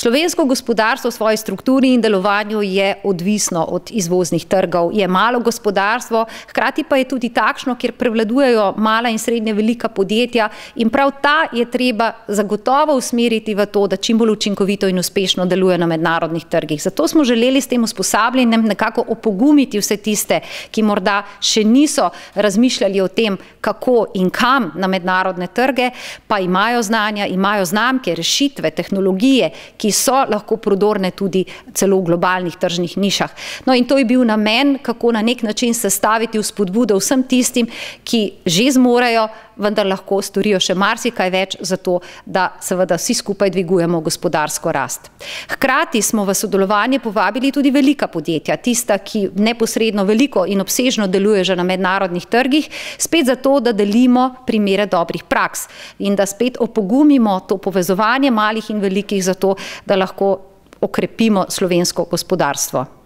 Slovensko gospodarstvo v svoji strukturi in delovanju je odvisno od izvoznih trgov. Je malo gospodarstvo, hkrati pa je tudi takšno, kjer prevladujejo mala in srednje velika podjetja in prav ta je treba zagotovo usmeriti v to, da čim bolj učinkovito in uspešno deluje na mednarodnih trgih. Zato smo želeli s tem usposabljanjem nekako opogumiti vse tiste, ki morda še niso razmišljali o tem, kako in kam na mednarodne trge, pa imajo znanja, imajo znamke, rešitve, tehnologije, ki so lahko prodorne tudi celo v globalnih tržnih nišah. No in to je bil namen, kako na nek način sestaviti vzpodbudo vsem tistim, ki že zmorejo, vendar lahko storijo še marsikaj več za to, da seveda vsi skupaj dvigujemo gospodarsko rast. Hkrati smo v sodelovanje povabili tudi velika podjetja, tista, ki neposredno veliko in obsežno deluje že na mednarodnih trgih, spet zato, da delimo primere dobrih praks in da spet opogumimo to povezovanje malih in velikih zato, da lahko okrepimo slovensko gospodarstvo.